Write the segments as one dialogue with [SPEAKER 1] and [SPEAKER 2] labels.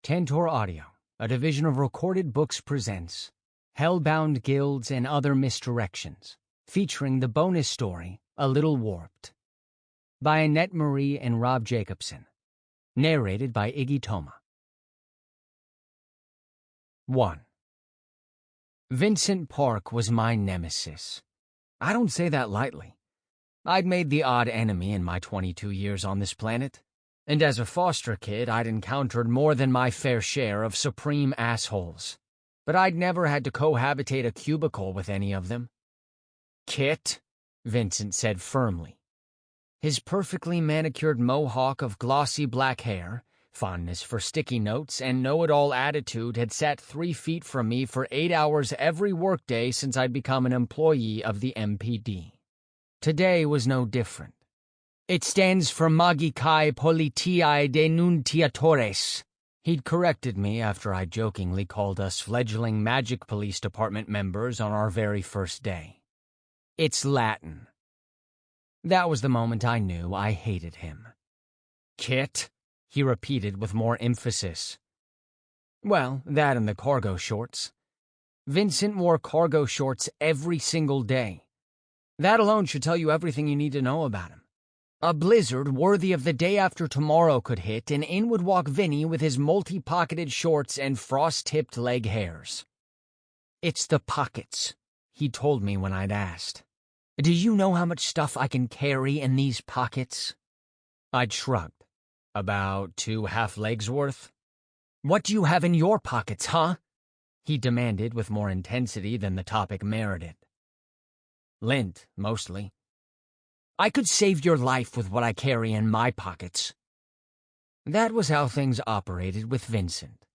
[SPEAKER 1] Tantor Audio, a division of Recorded Books, presents Hellbound Guilds and Other Misdirections, featuring the bonus story, A Little Warped, by Annette Marie and Rob Jacobson, narrated by Iggy Toma. 1. Vincent Park was my nemesis. I don't say that lightly. I'd made the odd enemy in my 22 years on this planet, and as a foster kid I'd encountered more than my fair share of supreme assholes, but I'd never had to cohabitate a cubicle with any of them. "Kit," Vincent said firmly. His perfectly manicured mohawk of glossy black hair, fondness for sticky notes, and know-it-all attitude had sat 3 feet from me for 8 hours every workday since I'd become an employee of the MPD. Today was no different. "It stands for Magicae Politiae Denunciatores." He'd corrected me after I jokingly called us fledgling Magic Police Department members on our very first day. "It's Latin." That was the moment I knew I hated him. "Kit," he repeated with more emphasis. Well, that and the cargo shorts. Vincent wore cargo shorts every single day. That alone should tell you everything you need to know about him. A blizzard worthy of the day after tomorrow could hit, and in would walk Vinny with his multi-pocketed shorts and frost-tipped leg hairs. "It's the pockets," he told me when I'd asked. "Do you know how much stuff I can carry in these pockets?" I'd shrugged. "About 2 half-legs worth?" "What do you have in your pockets, huh?" he demanded with more intensity than the topic merited. "Lint, mostly." "I could save your life with what I carry in my pockets." That was how things operated with Vincent.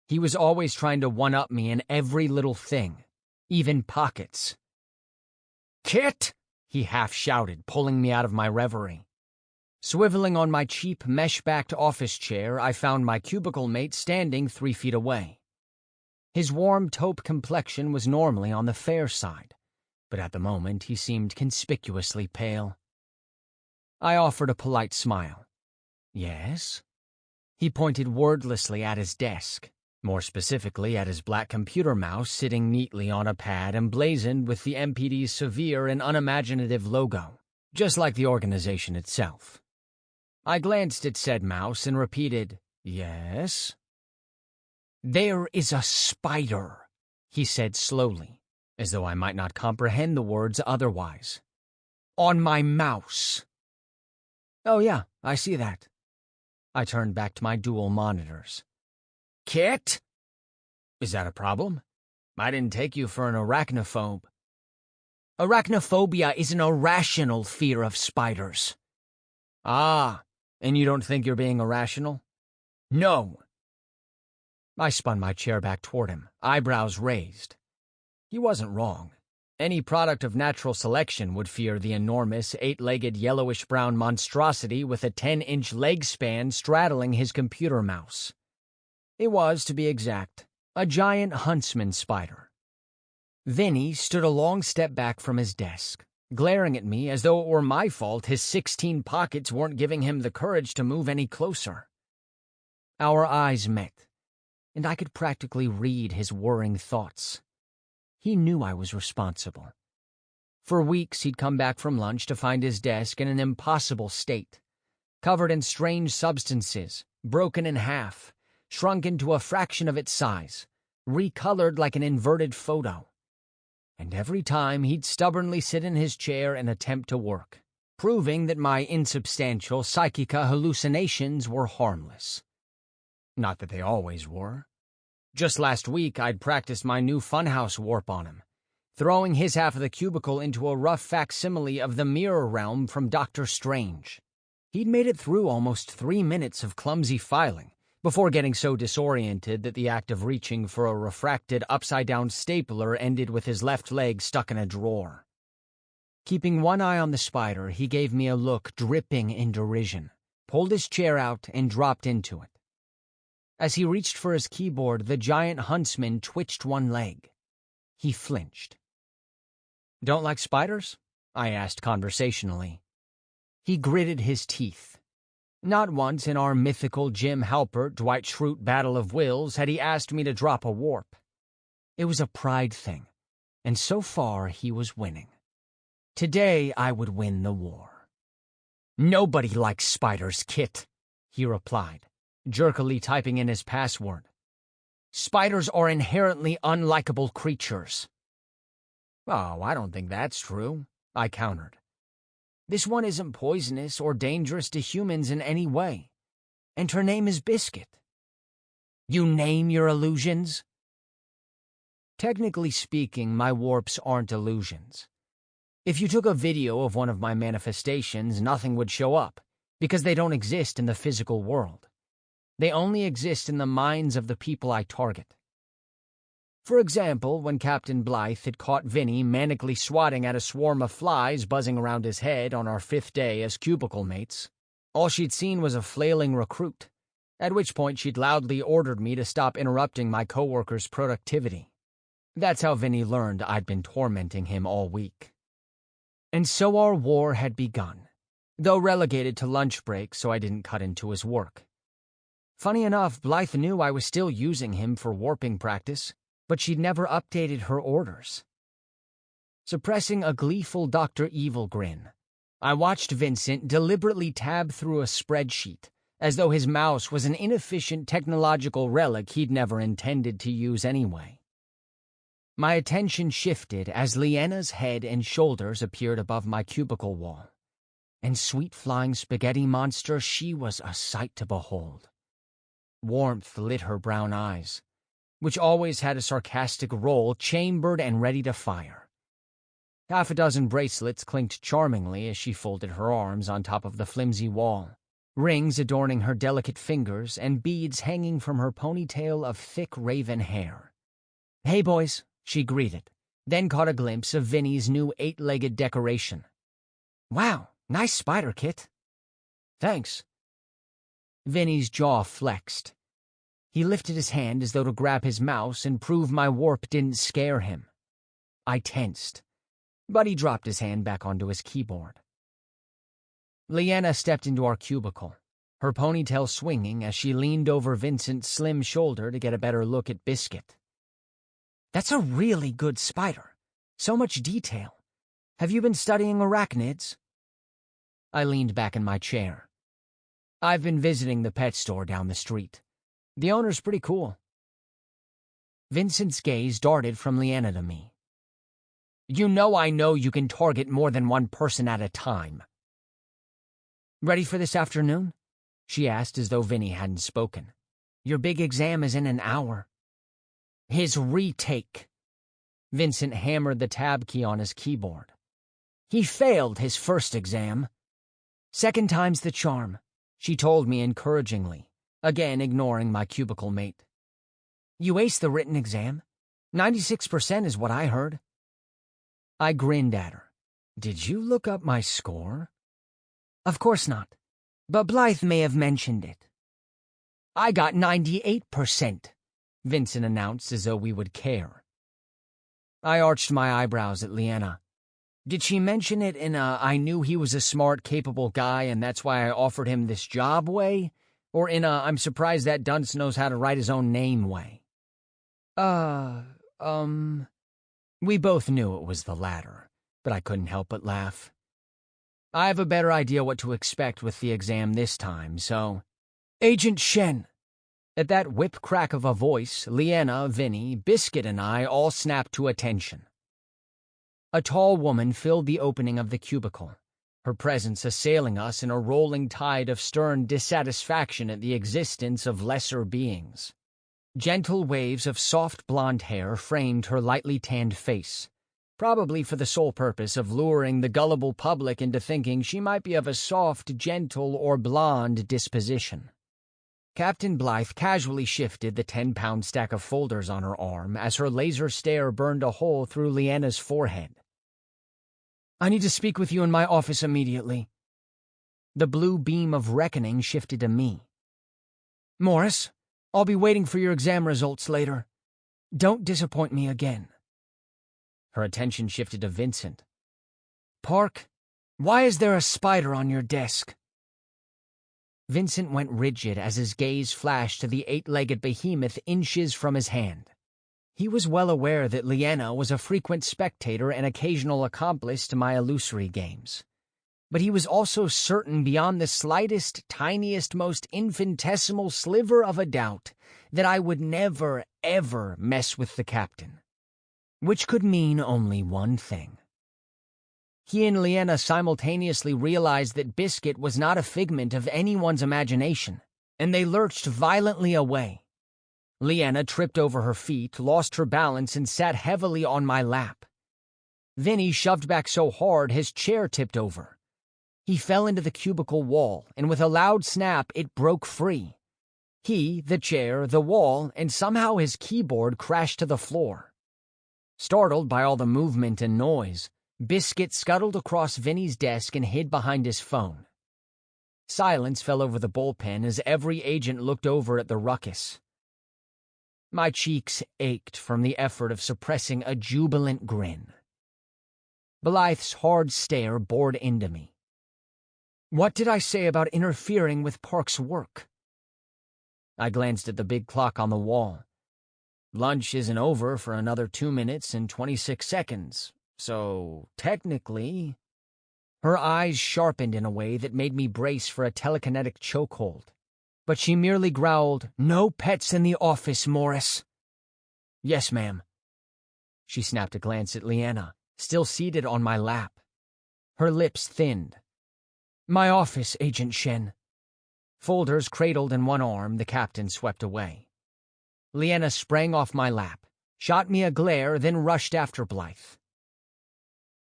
[SPEAKER 1] He was always trying to one-up me in every little thing, even pockets. "Kit!" he half-shouted, pulling me out of my reverie. Swiveling on my cheap, mesh-backed office chair, I found my cubicle mate standing 3 feet away. His warm taupe complexion was normally on the fair side, but at the moment he seemed conspicuously pale. I offered a polite smile. "Yes?" He pointed wordlessly at his desk, more specifically at his black computer mouse sitting neatly on a pad emblazoned with the MPD's severe and unimaginative logo, just like the organization itself. I glanced at said mouse and repeated, "Yes?" "There is a spider," he said slowly, as though I might not comprehend the words otherwise. "On my mouse." "Oh yeah, I see that." I turned back to my dual monitors. "Kit?" "Is that a problem? I didn't take you for an arachnophobe." "Arachnophobia is an irrational fear of spiders." "Ah, and you don't think you're being irrational?" "No." I spun my chair back toward him, eyebrows raised. He wasn't wrong. Any product of natural selection would fear the enormous, 8-legged yellowish-brown monstrosity with a 10-inch leg span straddling his computer mouse. It was, to be exact, a giant huntsman spider. Vinny stood a long step back from his desk, glaring at me as though it were my fault his 16 pockets weren't giving him the courage to move any closer. Our eyes met, and I could practically read his whirring thoughts. He knew I was responsible. For weeks he'd come back from lunch to find his desk in an impossible state, covered in strange substances, broken in half, shrunk into a fraction of its size, recolored like an inverted photo. And every time he'd stubbornly sit in his chair and attempt to work, proving that my insubstantial psychica hallucinations were harmless. Not that they always were. Just last week, I'd practiced my new funhouse warp on him, throwing his half of the cubicle into a rough facsimile of the Mirror Realm from Doctor Strange. He'd made it through almost 3 minutes of clumsy filing before getting so disoriented that the act of reaching for a refracted upside-down stapler ended with his left leg stuck in a drawer. Keeping one eye on the spider, he gave me a look dripping in derision, pulled his chair out, and dropped into it. As he reached for his keyboard, the giant huntsman twitched one leg. He flinched. "Don't like spiders?" I asked conversationally. He gritted his teeth. Not once in our mythical Jim Halpert, Dwight Schrute battle of wills had he asked me to drop a warp. It was a pride thing, and so far he was winning. Today I would win the war. "Nobody likes spiders, Kit," he replied, jerkily typing in his password. "Spiders are inherently unlikable creatures." "Oh, I don't think that's true," I countered. "This one isn't poisonous or dangerous to humans in any way, and her name is Biscuit." "You name your illusions?" "Technically speaking, my warps aren't illusions. If you took a video of one of my manifestations, nothing would show up, because they don't exist in the physical world. They only exist in the minds of the people I target. For example, when Captain Blythe had caught Vinny manically swatting at a swarm of flies buzzing around his head on our 5th day as cubicle mates, all she'd seen was a flailing recruit, at which point she'd loudly ordered me to stop interrupting my coworkers' productivity. That's how Vinny learned I'd been tormenting him all week. And so our war had begun, though relegated to lunch break so I didn't cut into his work. Funny enough, Blythe knew I was still using him for warping practice, but she'd never updated her orders. Suppressing a gleeful Dr. Evil grin, I watched Vincent deliberately tab through a spreadsheet, as though his mouse was an inefficient technological relic he'd never intended to use anyway. My attention shifted as Lienna's head and shoulders appeared above my cubicle wall, and sweet flying spaghetti monster, she was a sight to behold. Warmth lit her brown eyes, which always had a sarcastic roll chambered and ready to fire. Half a dozen bracelets clinked charmingly as she folded her arms on top of the flimsy wall, rings adorning her delicate fingers and beads hanging from her ponytail of thick raven hair. "Hey, boys," she greeted, then caught a glimpse of Vinny's new 8-legged decoration. "Wow, nice spider, Kit." "Thanks." Vinny's jaw flexed. He lifted his hand as though to grab his mouse and prove my warp didn't scare him. I tensed, but he dropped his hand back onto his keyboard. Lienna stepped into our cubicle, her ponytail swinging as she leaned over Vincent's slim shoulder to get a better look at Biscuit. "That's a really good spider. So much detail. Have you been studying arachnids?" I leaned back in my chair. "I've been visiting the pet store down the street. The owner's pretty cool." Vincent's gaze darted from Lienna to me. I know you can target more than one person at a time." "Ready for this afternoon?" she asked as though Vinny hadn't spoken. "Your big exam is in an hour." "His retake." Vincent hammered the tab key on his keyboard. "He failed his first exam." "Second time's the charm," she told me encouragingly, again ignoring my cubicle mate. "You aced the written exam. 96% is what I heard." I grinned at her. "Did you look up my score?" "Of course not, but Blythe may have mentioned it." "I got 98%, Vincent announced as though we would care. I arched my eyebrows at Lienna. Did she mention it in a "I knew he was a smart, capable guy and that's why I offered him this job" way? Or in a "I'm surprised that dunce knows how to write his own name" way? We both knew it was the latter, but I couldn't help but laugh. I have a better idea what to expect with the exam this time, so... "Agent Shen!" At that whip crack of a voice, Lienna, Vinny, Biscuit, and I all snapped to attention. A tall woman filled the opening of the cubicle, her presence assailing us in a rolling tide of stern dissatisfaction at the existence of lesser beings. Gentle waves of soft blonde hair framed her lightly tanned face, probably for the sole purpose of luring the gullible public into thinking she might be of a soft, gentle, or blonde disposition. Captain Blythe casually shifted the 10-pound stack of folders on her arm as her laser stare burned a hole through Lienna's forehead. "I need to speak with you in my office immediately." The blue beam of reckoning shifted to me. "Morris, I'll be waiting for your exam results later. Don't disappoint me again." Her attention shifted to Vincent. "Park, why is there a spider on your desk?" Vincent went rigid as his gaze flashed to the 8-legged behemoth inches from his hand. He was well aware that Lienna was a frequent spectator and occasional accomplice to my illusory games. But he was also certain beyond the slightest, tiniest, most infinitesimal sliver of a doubt that I would never, ever mess with the captain. Which could mean only one thing. He and Lienna simultaneously realized that Biscuit was not a figment of anyone's imagination, and they lurched violently away. Lienna tripped over her feet, lost her balance, and sat heavily on my lap. Vinny shoved back so hard his chair tipped over. He fell into the cubicle wall, and with a loud snap, it broke free. He, the chair, the wall, and somehow his keyboard crashed to the floor. Startled by all the movement and noise, Biscuit scuttled across Vinny's desk and hid behind his phone. Silence fell over the bullpen as every agent looked over at the ruckus. My cheeks ached from the effort of suppressing a jubilant grin. Blythe's hard stare bored into me. What did I say about interfering with Park's work? I glanced at the big clock on the wall. Lunch isn't over for another 2 minutes and 26 seconds, so technically... Her eyes sharpened in a way that made me brace for a telekinetic chokehold. But she merely growled, "No pets in the office, Morris." "Yes, ma'am." She snapped a glance at Lienna, still seated on my lap. Her lips thinned. "My office, Agent Shen." Folders cradled in one arm, the captain swept away. Lienna sprang off my lap, shot me a glare, then rushed after Blythe.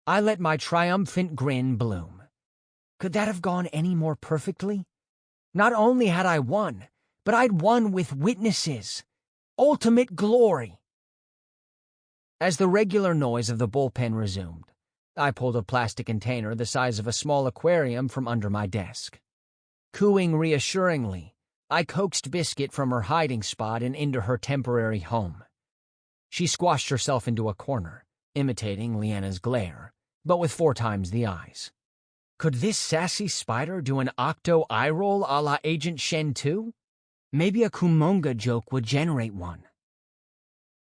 [SPEAKER 1] I let my triumphant grin bloom. Could that have gone any more perfectly? Not only had I won, but I'd won with witnesses. Ultimate glory. As the regular noise of the bullpen resumed, I pulled a plastic container the size of a small aquarium from under my desk. Cooing reassuringly, I coaxed Biscuit from her hiding spot and into her temporary home. She squashed herself into a corner, imitating Lienna's glare, but with 4 times the eyes. Could this sassy spider do an octo eye roll a la Agent Shen too? Maybe a Kumonga joke would generate one.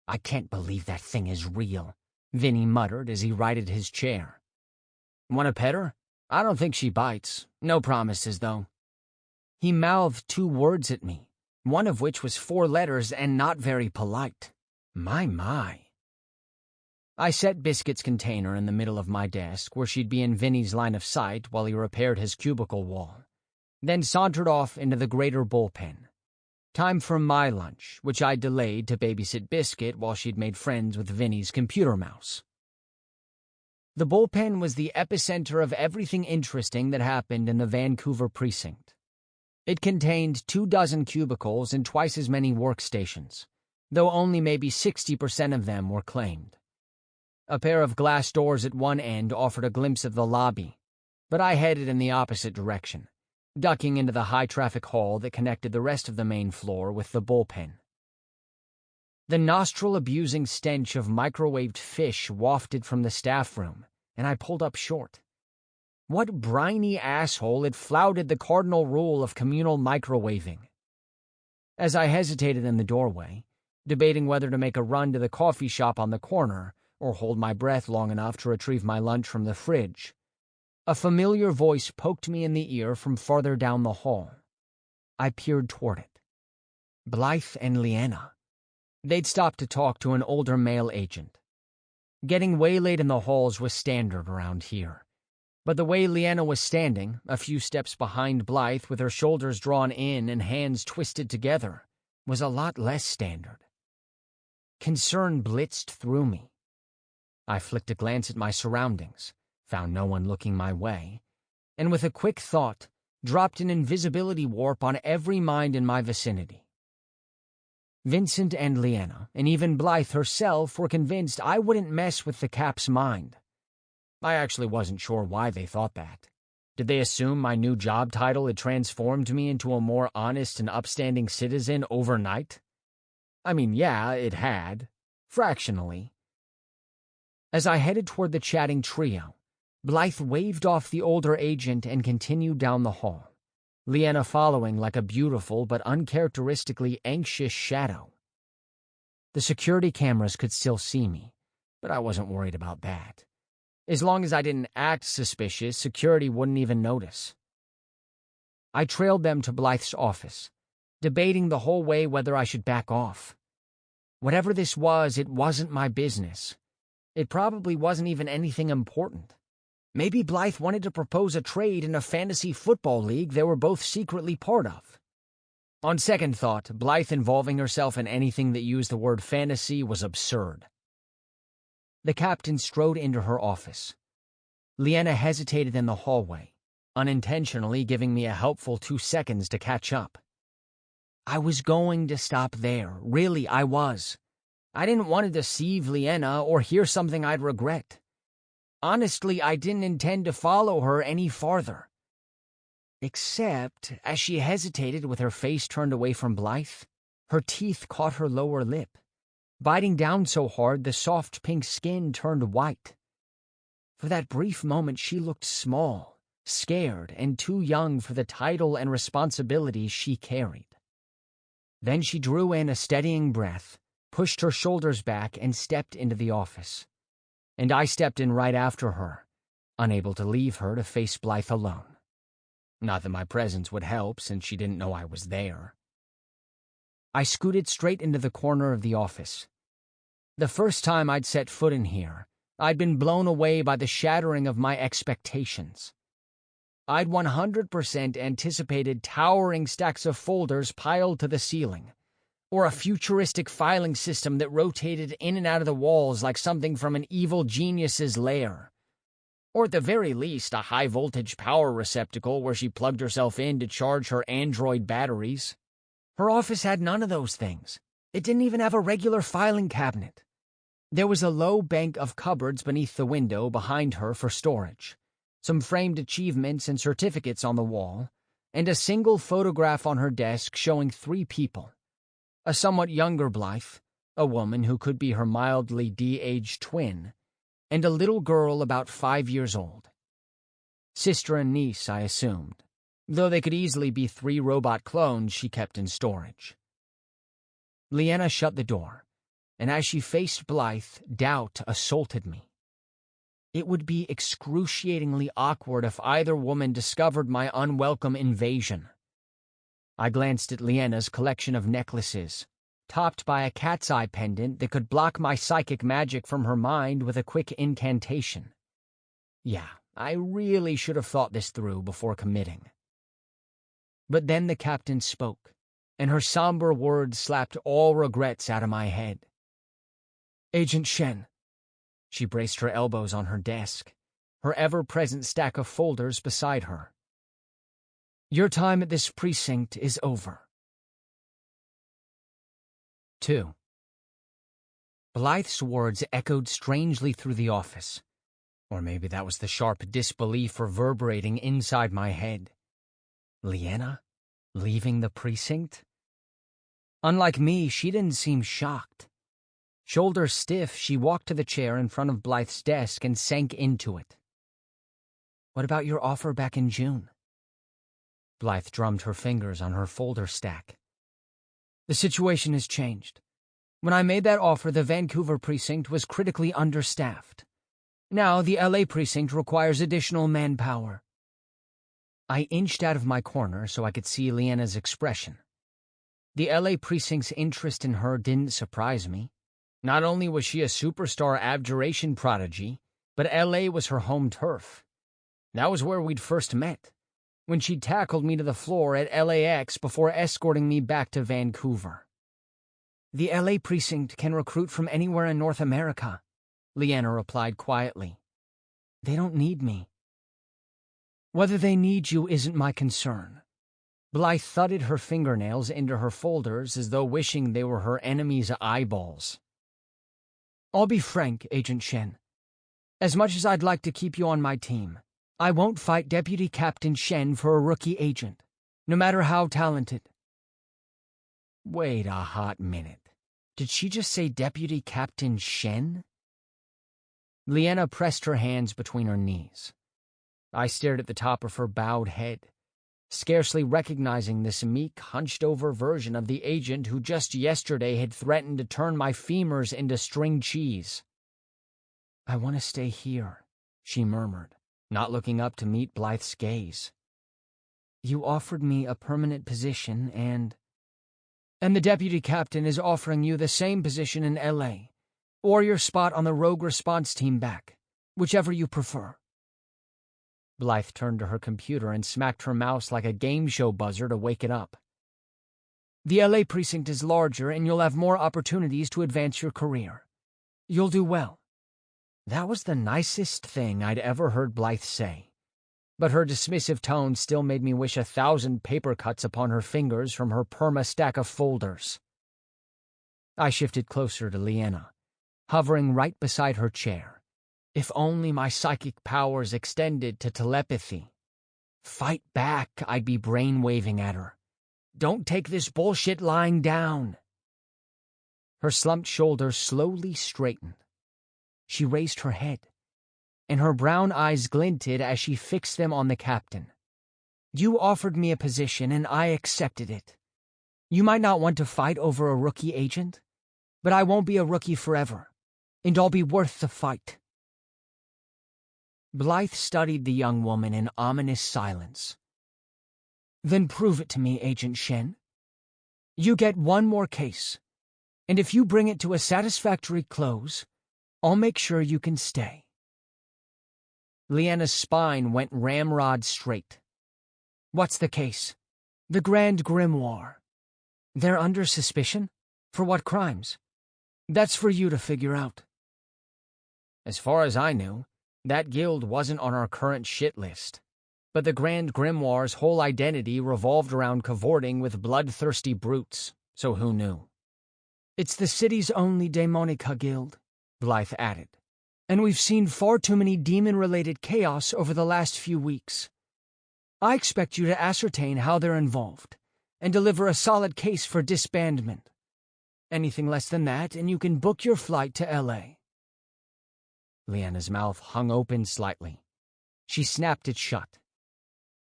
[SPEAKER 1] "I can't believe that thing is real," Vinny muttered as he righted his chair. "Want to pet her? I don't think she bites. No promises, though." He mouthed 2 words at me, one of which was 4 letters and not very polite. My. I set Biscuit's container in the middle of my desk where she'd be in Vinny's line of sight while he repaired his cubicle wall, then sauntered off into the greater bullpen. Time for my lunch, which I delayed to babysit Biscuit while she'd made friends with Vinny's computer mouse. The bullpen was the epicenter of everything interesting that happened in the Vancouver precinct. It contained 24 cubicles and twice as many workstations, though only maybe 60% of them were claimed. A pair of glass doors at one end offered a glimpse of the lobby, but I headed in the opposite direction, ducking into the high-traffic hall that connected the rest of the main floor with the bullpen. The nostril-abusing stench of microwaved fish wafted from the staff room, and I pulled up short. What briny asshole had flouted the cardinal rule of communal microwaving? As I hesitated in the doorway, debating whether to make a run to the coffee shop on the corner or hold my breath long enough to retrieve my lunch from the fridge, a familiar voice poked me in the ear from farther down the hall. I peered toward it. Blythe and Lienna. They'd stopped to talk to an older male agent. Getting waylaid in the halls was standard around here, but the way Lienna was standing, a few steps behind Blythe with her shoulders drawn in and hands twisted together, was a lot less standard. Concern blitzed through me. I flicked a glance at my surroundings, found no one looking my way, and with a quick thought, dropped an invisibility warp on every mind in my vicinity. Vincent and Lienna, and even Blythe herself, were convinced I wouldn't mess with the Cap's mind. I actually wasn't sure why they thought that. Did they assume my new job title had transformed me into a more honest and upstanding citizen overnight? I mean, yeah, it had. Fractionally. As I headed toward the chatting trio, Blythe waved off the older agent and continued down the hall, Lienna following like a beautiful but uncharacteristically anxious shadow. The security cameras could still see me, but I wasn't worried about that. As long as I didn't act suspicious, security wouldn't even notice. I trailed them to Blythe's office, debating the whole way whether I should back off. Whatever this was, it wasn't my business. It probably wasn't even anything important. Maybe Blythe wanted to propose a trade in a fantasy football league they were both secretly part of. On second thought, Blythe involving herself in anything that used the word fantasy was absurd. The captain strode into her office. Lienna hesitated in the hallway, unintentionally giving me a helpful 2 seconds to catch up. I was going to stop there. Really, I was. I didn't want to deceive Lienna or hear something I'd regret. Honestly, I didn't intend to follow her any farther. Except, as she hesitated with her face turned away from Blythe, her teeth caught her lower lip, biting down so hard the soft pink skin turned white. For that brief moment she looked small, scared, and too young for the title and responsibilities she carried. Then she drew in a steadying breath, pushed her shoulders back, and stepped into the office. And I stepped in right after her, unable to leave her to face Blythe alone. Not that my presence would help, since she didn't know I was there. I scooted straight into the corner of the office. The first time I'd set foot in here, I'd been blown away by the shattering of my expectations. I'd 100% anticipated towering stacks of folders piled to the ceiling, or a futuristic filing system that rotated in and out of the walls like something from an evil genius's lair. Or at the very least, a high-voltage power receptacle where she plugged herself in to charge her Android batteries. Her office had none of those things. It didn't even have a regular filing cabinet. There was a low bank of cupboards beneath the window behind her for storage, some framed achievements and certificates on the wall, and a single photograph on her desk showing 3 people. A somewhat younger Blythe, a woman who could be her mildly de-aged twin, and a little girl about 5 years old. Sister and niece, I assumed, though they could easily be 3 robot clones she kept in storage. Lienna shut the door, and as she faced Blythe, doubt assaulted me. It would be excruciatingly awkward if either woman discovered my unwelcome invasion. I glanced at Lienna's collection of necklaces, topped by a cat's eye pendant that could block my psychic magic from her mind with a quick incantation. Yeah, I really should have thought this through before committing. But then the captain spoke, and her somber words slapped all regrets out of my head. Agent Shen. She braced her elbows on her desk, her ever-present stack of folders beside her. Your time at this precinct is over. 2. Blythe's words echoed strangely through the office, or maybe that was the sharp disbelief reverberating inside my head. Lienna? Leaving the precinct? Unlike me, she didn't seem shocked. Shoulders stiff, she walked to the chair in front of Blythe's desk and sank into it. What about your offer back in June? Blythe drummed her fingers on her folder stack. The situation has changed. When I made that offer, the Vancouver precinct was critically understaffed. Now, the LA precinct requires additional manpower. I inched out of my corner so I could see Lienna's expression. The LA precinct's interest in her didn't surprise me. Not only was she a superstar abjuration prodigy, but LA was her home turf. That was where we'd first met, when she tackled me to the floor at LAX before escorting me back to Vancouver. The LA precinct can recruit from anywhere in North America, Lienna replied quietly. They don't need me. Whether they need you isn't my concern. Blythe thudded her fingernails into her folders as though wishing they were her enemy's eyeballs. I'll be frank, Agent Shen. As much as I'd like to keep you on my team, I won't fight Deputy Captain Shen for a rookie agent, no matter how talented. Wait a hot minute. Did she just say Deputy Captain Shen? Lienna pressed her hands between her knees. I stared at the top of her bowed head, scarcely recognizing this meek, hunched-over version of the agent who just yesterday had threatened to turn my femurs into string cheese. "I want to stay here," she murmured, not looking up to meet Blythe's gaze. "You offered me a permanent position and the deputy captain is offering you the same position in LA, or your spot on the rogue response team back, whichever you prefer." Blythe turned to her computer and smacked her mouse like a game show buzzer to wake it up. "The LA precinct is larger and you'll have more opportunities to advance your career. You'll do well." That was the nicest thing I'd ever heard Blythe say, but her dismissive tone still made me wish 1,000 paper cuts upon her fingers from her perma-stack of folders. I shifted closer to Lienna, hovering right beside her chair. If only my psychic powers extended to telepathy. "Fight back," I'd be brainwaving at her. "Don't take this bullshit lying down." Her slumped shoulders slowly straightened. She raised her head, and her brown eyes glinted as she fixed them on the captain. "You offered me a position, and I accepted it. You might not want to fight over a rookie agent, but I won't be a rookie forever, and I'll be worth the fight." Blythe studied the young woman in ominous silence. "Then prove it to me, Agent Shen. You get one more case, and if you bring it to a satisfactory close, I'll make sure you can stay." Lienna's spine went ramrod straight. "What's the case?" "The Grand Grimoire. They're under suspicion? For what crimes?" "That's for you to figure out." As far as I knew, that guild wasn't on our current shit list, but the Grand Grimoire's whole identity revolved around cavorting with bloodthirsty brutes, so who knew? "It's the city's only Daemonica guild," Blythe added, "and we've seen far too many demon-related chaos over the last few weeks. I expect you to ascertain how they're involved and deliver a solid case for disbandment. Anything less than that, and you can book your flight to LA." Lienna's mouth hung open slightly. She snapped it shut.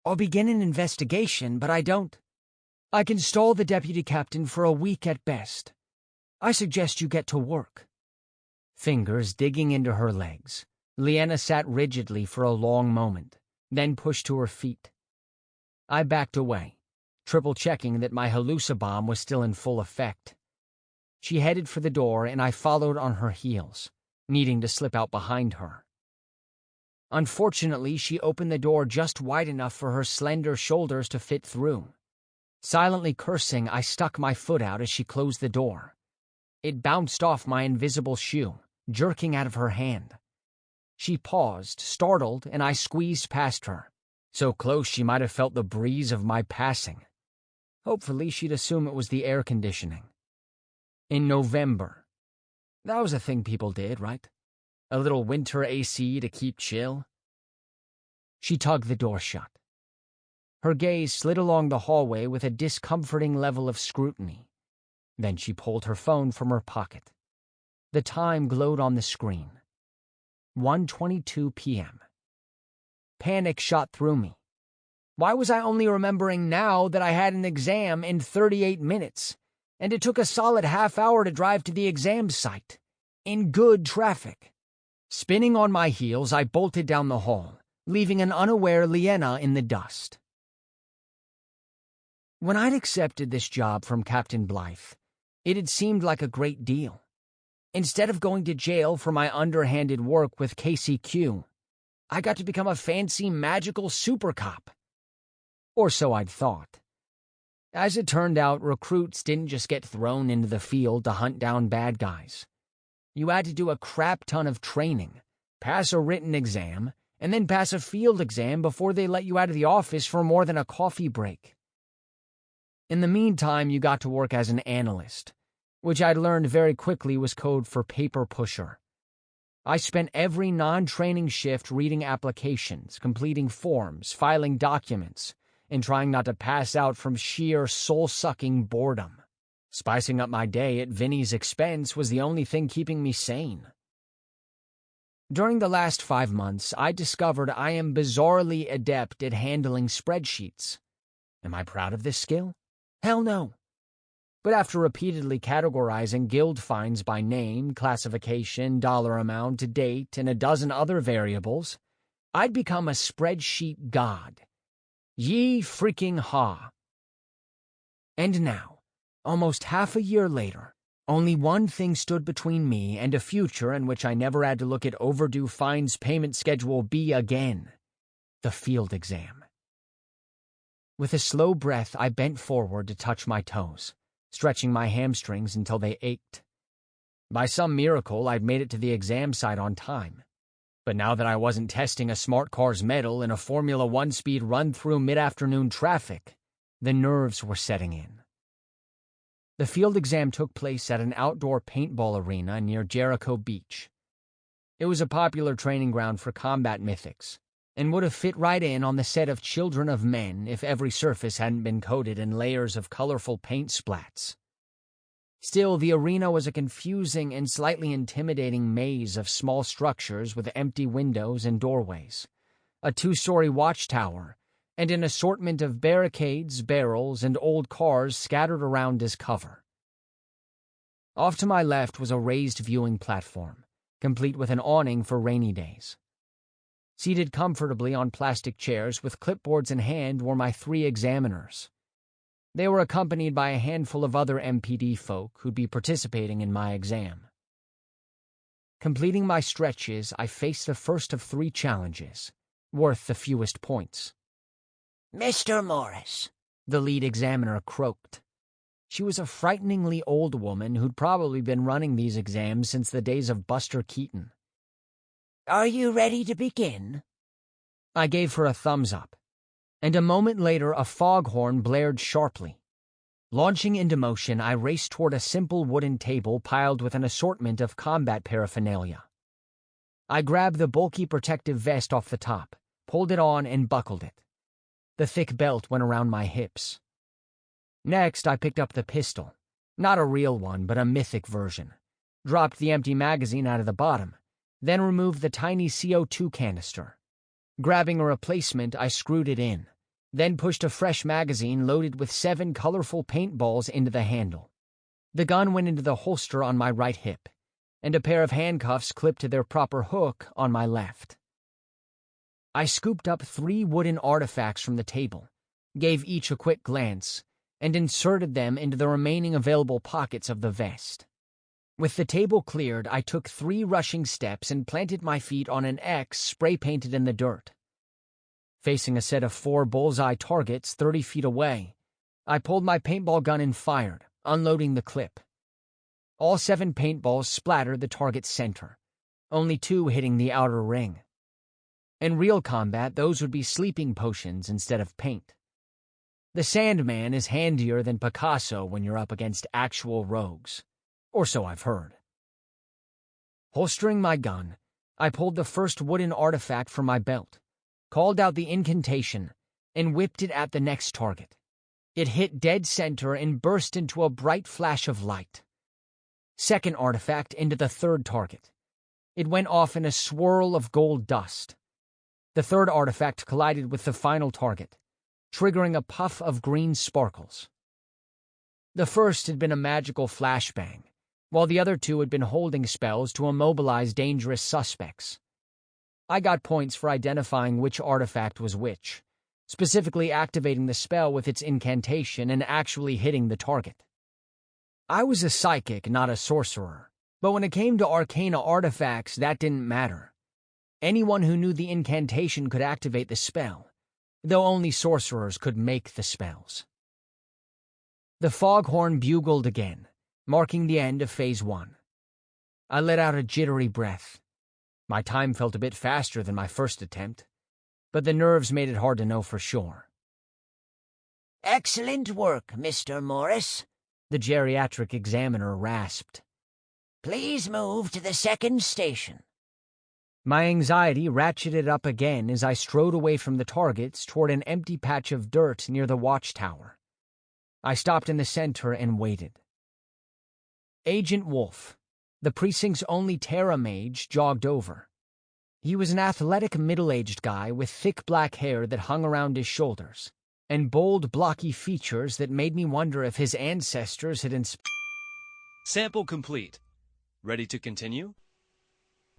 [SPEAKER 1] "I'll begin an investigation, but I can stall the deputy captain for a week at best. I suggest you get to work." Fingers digging into her legs, Lienna sat rigidly for a long moment, then pushed to her feet. I backed away, triple-checking that my hallucibomb was still in full effect. She headed for the door, and I followed on her heels, needing to slip out behind her. Unfortunately, she opened the door just wide enough for her slender shoulders to fit through. Silently cursing, I stuck my foot out as she closed the door. It bounced off my invisible shoe, jerking out of her hand. She paused, startled, and I squeezed past her, so close she might have felt the breeze of my passing. Hopefully she'd assume it was the air conditioning. In November. That was a thing people did, right? A little winter AC to keep chill. She tugged the door shut. Her gaze slid along the hallway with a discomforting level of scrutiny. Then she pulled her phone from her pocket. The time glowed on the screen. 1:22 p.m. Panic shot through me. Why was I only remembering now that I had an exam in 38 minutes, and it took a solid half hour to drive to the exam site, in good traffic? Spinning on my heels, I bolted down the hall, leaving an unaware Lienna in the dust. When I'd accepted this job from Captain Blythe, it had seemed like a great deal. Instead of going to jail for my underhanded work with KCQ, I got to become a fancy magical super cop. Or so I'd thought. As it turned out, recruits didn't just get thrown into the field to hunt down bad guys. You had to do a crap ton of training, pass a written exam, and then pass a field exam before they let you out of the office for more than a coffee break. In the meantime, you got to work as an analyst, which I'd learned very quickly was code for paper pusher. I spent every non-training shift reading applications, completing forms, filing documents, and trying not to pass out from sheer soul-sucking boredom. Spicing up my day at Vinny's expense was the only thing keeping me sane. During the last 5 months, I discovered I am bizarrely adept at handling spreadsheets. Am I proud of this skill? Hell no. But after repeatedly categorizing guild finds by name, classification, dollar amount, date, and a dozen other variables, I'd become a spreadsheet god. Ye freaking ha. And now, almost half a year later, only one thing stood between me and a future in which I never had to look at overdue fines payment schedule B again. The field exam. With a slow breath, I bent forward to touch my toes, stretching my hamstrings until they ached. By some miracle, I'd made it to the exam site on time. But now that I wasn't testing a smart car's metal in a Formula One speed run-through mid-afternoon traffic, the nerves were setting in. The field exam took place at an outdoor paintball arena near Jericho Beach. It was a popular training ground for combat mythics, and would have fit right in on the set of Children of Men if every surface hadn't been coated in layers of colorful paint splats. Still, the arena was a confusing and slightly intimidating maze of small structures with empty windows and doorways, a two-story watchtower, and an assortment of barricades, barrels, and old cars scattered around as cover. Off to my left was a raised viewing platform, complete with an awning for rainy days. Seated comfortably on plastic chairs with clipboards in hand were my 3 examiners. They were accompanied by a handful of other MPD folk who'd be participating in my exam. Completing my stretches, I faced the first of 3 challenges, worth the fewest points.
[SPEAKER 2] "Mr. Morris,"
[SPEAKER 1] the lead examiner croaked. She was a frighteningly old woman who'd probably been running these exams since the days of Buster Keaton.
[SPEAKER 2] "Are you ready to begin?"
[SPEAKER 1] I gave her a thumbs up, and a moment later a foghorn blared sharply. Launching into motion, I raced toward a simple wooden table piled with an assortment of combat paraphernalia. I grabbed the bulky protective vest off the top, pulled it on, and buckled it. The thick belt went around my hips. Next, I picked up the pistol, not a real one, but a mythic version, dropped the empty magazine out of the bottom, then removed the tiny CO2 canister. Grabbing a replacement, I screwed it in, then pushed a fresh magazine loaded with 7 colorful paintballs into the handle. The gun went into the holster on my right hip, and a pair of handcuffs clipped to their proper hook on my left. I scooped up 3 wooden artifacts from the table, gave each a quick glance, and inserted them into the remaining available pockets of the vest. With the table cleared, I took 3 rushing steps and planted my feet on an X spray-painted in the dirt. Facing a set of 4 bullseye targets 30 feet away, I pulled my paintball gun and fired, unloading the clip. All 7 paintballs splattered the target's center, only 2 hitting the outer ring. In real combat, those would be sleeping potions instead of paint. The Sandman is handier than Picasso when you're up against actual rogues. Or so I've heard. Holstering my gun, I pulled the first wooden artifact from my belt, called out the incantation, and whipped it at the next target. It hit dead center and burst into a bright flash of light. Second artifact into the third target. It went off in a swirl of gold dust. The third artifact collided with the final target, triggering a puff of green sparkles. The first had been a magical flashbang, while the other 2 had been holding spells to immobilize dangerous suspects. I got points for identifying which artifact was which, specifically activating the spell with its incantation and actually hitting the target. I was a psychic, not a sorcerer, but when it came to arcana artifacts, that didn't matter. Anyone who knew the incantation could activate the spell, though only sorcerers could make the spells. The foghorn bugled again, marking the end of Phase 1. I let out a jittery breath. My time felt a bit faster than my first attempt, but the nerves made it hard to know for sure.
[SPEAKER 2] "Excellent work, Mr. Morris,"
[SPEAKER 1] the geriatric examiner rasped.
[SPEAKER 2] "Please move to the second station."
[SPEAKER 1] My anxiety ratcheted up again as I strode away from the targets toward an empty patch of dirt near the watchtower. I stopped in the center and waited. Agent Wolf, the precinct's only Terra mage, jogged over. He was an athletic middle-aged guy with thick black hair that hung around his shoulders, and bold, blocky features that made me wonder if his ancestors had
[SPEAKER 3] Sample complete. Ready to continue?